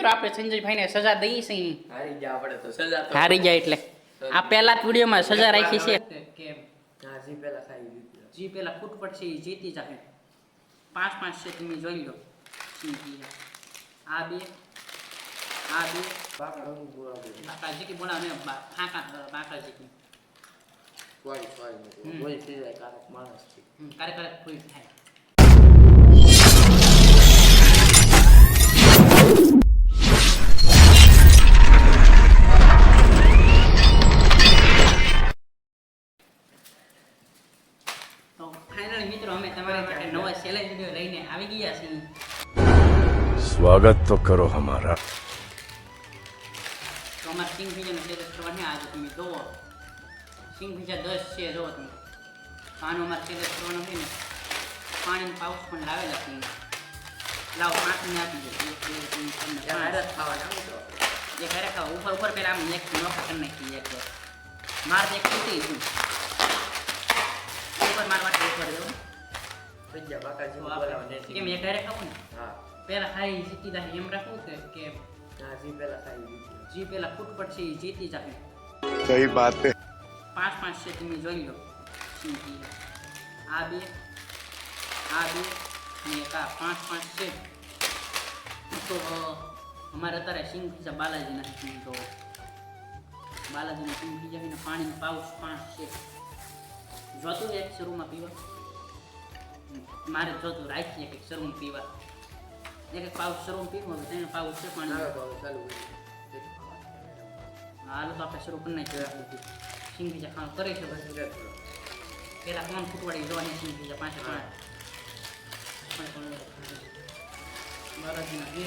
મિત્રો આપણે સંજયભાઈને સજા દઈએ છીએ. હારી ગયા આપણે તો સજા તો હારી જાય એટલે આ પહેલા જ વિડીયોમાં સજા રાખી છે કે હા જી પેલા ખાઈ લીધું. જી પેલા ફૂટ પડશે એ જીતી જાય. 5-5 છે તમે જોઈ લો. આ બે બાકા રંગ બોલાવે બાકાજી કે બોલા ને બાકાજી કે કોઈ થઈ જાય કારક માણસ છે. કાર્ય કોઈ થાય. તો ફાઇનલી મિત્રો અમે તમારા માટે નવા ચેલેન્જ વિડિયો લઈને આવી ગયા છીએ. स्वागत तो करो हमारा. તો અમારા સિંગ ભીજાનો ચેલેન્જ કરવાની આજે તમે જોવો. સિંગ ભીજા 10 છે જોવો તમે. આનો અમારે ચેલેન્જ કરવાનો છે ને પાણીનો પાઉચ પણ લાવેલા છે. લાવ 5 ને આપી દે. હારે ખાવાના મિત્રો જે ઘરે ખાવ ઉપર પેલા આમ એક નોખા કરી નાખી એક માર એક તૂટી ગયું. ઉપર માર વાટ ઉપર દેવું ભજીયા બાકાજી બોલાવે ને કેમ એ ઘરે ખાવું ને હા પેલા ખાઈ જીતી જાય એમ રાખવું કે હા જી પેલા ખાઈ લીધું. જી પેલા ફૂટ પડશે એ જીતી જાય. सही बात है. 5-5 છે તમે જોઈ લો. આ બે ને એક આ 5-5 છે. તો અમારે અત્યારે સિંગ પીઝા બાલાજી નાખી તો બાલાજીના સિંગ પીઝા ને પાણીનો પાઉચ 5 છે. જોતું એક શરૂમાં પીવા મારે જોતું રાખીએ કે શરૂમાં પીવા એક પાઉચ શરૂમાં પીવું હવે તેને પાઉચ છે પાણી ચાલો ચાલુ હાલો તો આપણે શરૂ કરી નાખીએ. સિંગ પીઝા ખાવાનું કરે છે બસ પેલા કોણ ફૂટવાડી જોવાની સિંગ પીઝા 5 બાલાજીના બે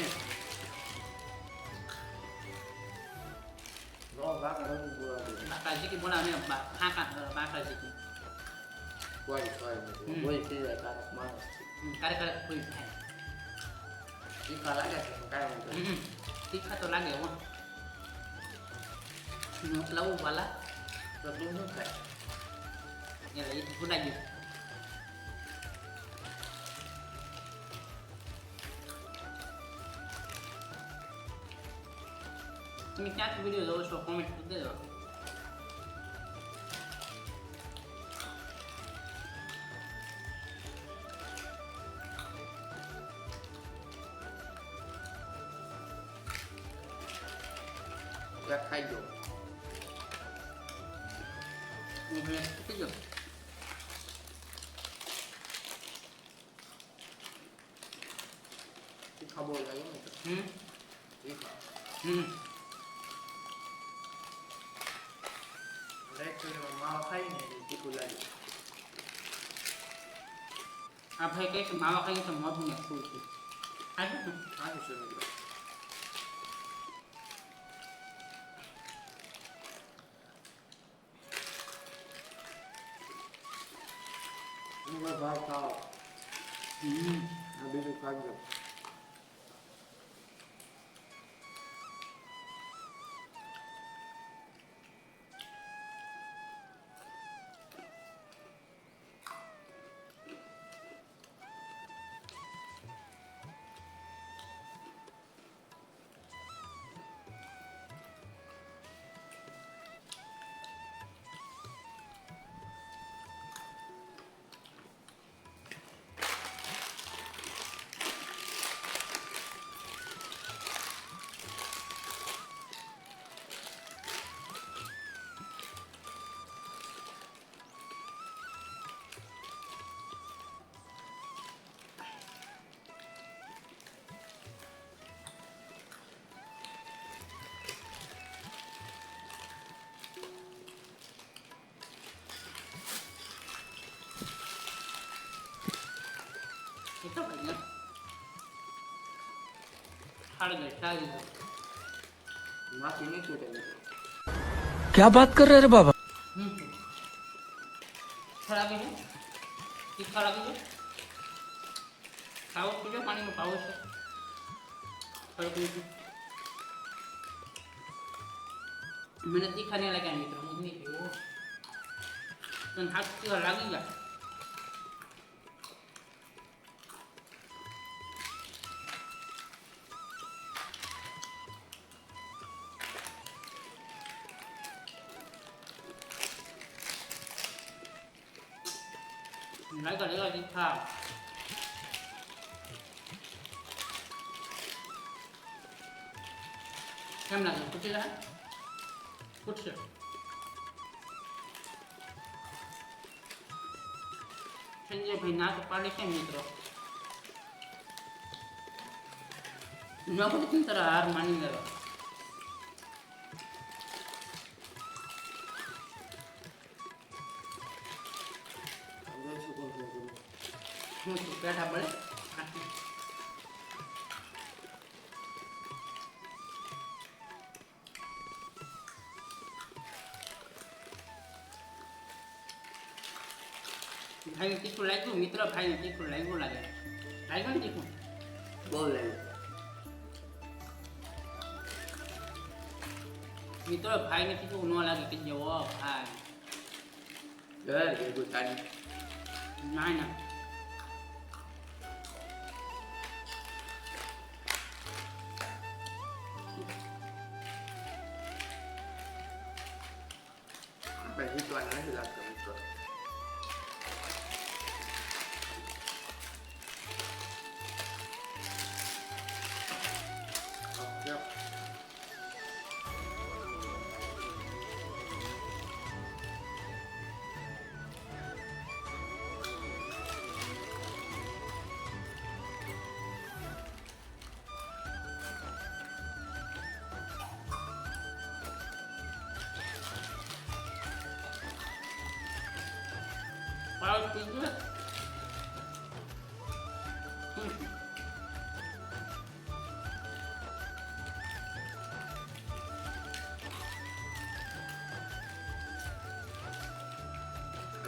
બાકા રંગ બોલાવે બાકાજી કે બોલા ને બાકાજી કે કોઈ થઈ જાય કારક માણસ છે. કાર્ય કોઈ થાય. તીખા લાગે છે કાંઈ વાંધો તીખા તો લાગે હો મોકલાવું વાલા તો તું શું ખાય એટલે એ ભૂલા ગયું. તમે ક્યાંથી વિડીયો જોવો છો કોમેન્ટ કરી દેજો. ખાઈ દો કીધું તીખા બહુ લાગે ને તો તીખા રેસ્ટોરન્ટમાં માવા ખાઈ ને એટલે તીખું લાગે. આ ભાઈ કહે કે માવા ખાઈ તો મોઢું ને ખુલ છે. આજે ને સારું છે મિત્રો ભાવ ખાઓ આ બીજું ખાજો. તો ભાઈ ખાડી ગઈ ખાઈ ગઈ. માથી નહીં છૂટે મિત્રો क्या बात कर रहे रे बाबा. ખરાબ છે તીખા લાગે છે. ખાવો પીજો પાણીનો પાવો છે. મને તીખા નહીં લાગ્યા મિત્રો હું નહીં પીવો તને હાથ તીખા લાગી ગયા. લાગ્યા લેવા તીખા કેમ લાગે પૂછી લે પૂછશે સંજય ભાઈ ના તો પાડે કેમ મિત્રો ન પડે તારા હાર માની ગયો હું તો પેઠા પડે ભાઈને તીખું લાગ્યું મિત્ર ભાઈને તીખું લાગ્યું લાગે લાગ્યું ને તીખું બહુ લાગ્યું મિત્રો ભાઈને તીખું ન લાગે કે જે ઓ ભાઈ ઘર ભેગું તારી ના ના આપણે જીતવાના નથી લાગતો મિત્રો પાઉચ પીધું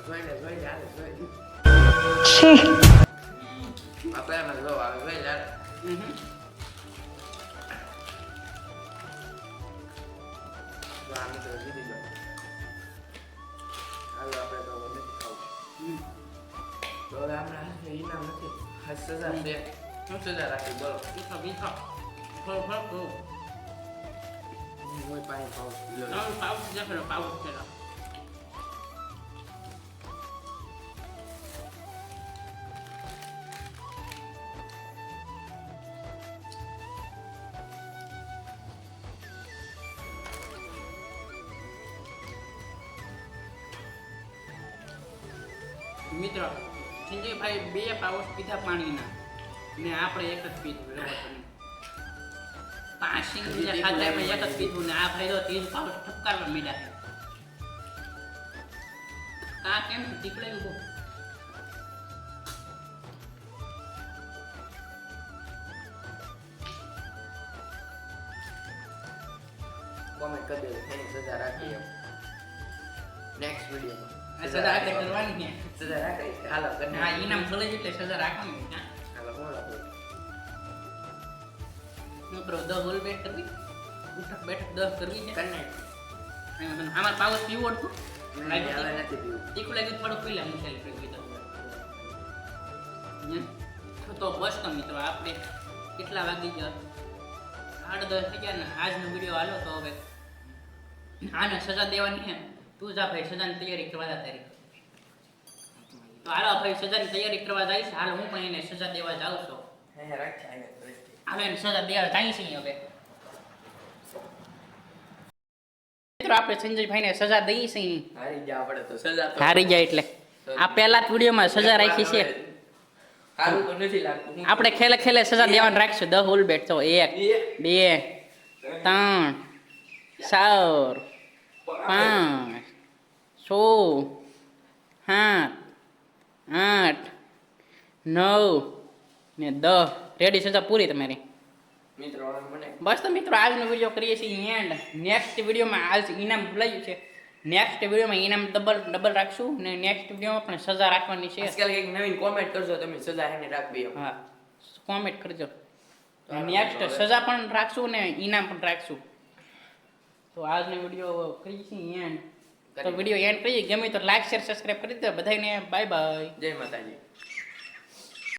જોઈ લે હાલે જોઈ આપણે એમાં જો આવે જોઈ લે આ મિત્રો જીતી ગયો હાલો આપણે તો નથી ખાવું તો હવે હમણાં ઇનામ નથી હા સજા છે શું સજા રાખી બોલો તીખા મીઠા ફળ ફળ ફળ હું પાણી ખાઉં લો પાઉચ દેખાડો પાઉચ પેલા મિત્ર સંજયભાઈ બે પાઉચ પીધા પાણીના ને આપણે એક જ પીધું બરાબર તમે પાસિંગ બીજા ખાતા એમાં એક જ પીધું ને આ ભાઈ તો 3 પાઉચ ઠપકારવા મીડા છે આ કેમ ટીકડાયું બહુ કોમેન્ટ કરી દેજો એની સજા રાખી એમ નેક્સ્ટ વિડીયોમાં સજા આપણે કરવાની છે સજા રાખી હાલો કરી હા ઇનામ મળે એટલે સજા રાખવાની છે હાલો બોલો મિત્રો 10 હોલ બેટ કરવી ઉઠક બેઠક 10 કરવી છે કરને આમાં પાવર પીવો હતું નહીં હવે નથી પીવું તીખું લાગ્યું થોડું પી લે મુશ્કેલી પડી તો બસ તો મિત્રો આપણે કેટલા વાગી ગયા 8:30 થઈ ગયા ને આજનો વિડીયો હાલો તો હવે આને સજા દેવાની છે તું જા ભાઈ સજાની તૈયારી કરવા જા તારી તો હાલો ભાઈ સજાની તૈયારી કરવા જઈશ હાલ હું પણ એને સજા દેવા જાઉં છું હે રાખી આને હવે એને સજા દેવા જાય છે હવે મિત્રો આપણે સંજયભાઈને સજા દઈએ છીએ હારી જા પડે તો સજા તો હારી જાય એટલે આ પહેલા જ વિડીયોમાં સજા રાખી છે હારું તો નથી લાગતું આપણે ખેલે ખેલે સજા દેવાનું રાખશું 10 હોલ બેટ તો 1 2 3 4 5 6 7 8 9 ને 10 રેડી સજા પૂરી તમારી મિત્રો હવે મને બસ તો મિત્રો આજનો વિડીયો કરીએ છીએ એન્ડ નેક્સ્ટ વિડીયોમાં આજ ઇનામ ભૂલાયું છે નેક્સ્ટ વિડીયોમાં ઇનામ ડબલ રાખશું ને નેક્સ્ટ વિડીયોમાં પણ સજા રાખવાની છે આજકાલ એક નવીન કોમેન્ટ કરજો તમે સજા એને રાખવી એમ હા કોમેન્ટ કરજો નેક્સ્ટ સજા પણ રાખશું ને ઇનામ પણ રાખશું તો આજનો વિડીયો કરીએ છીએ એન્ડ તો વિડીયો એન્ડ કરીએ ગમે તો લાઈક શેર સબસ્ક્રાઇબ કરી દો બધાને બાય બાય જય માતાજી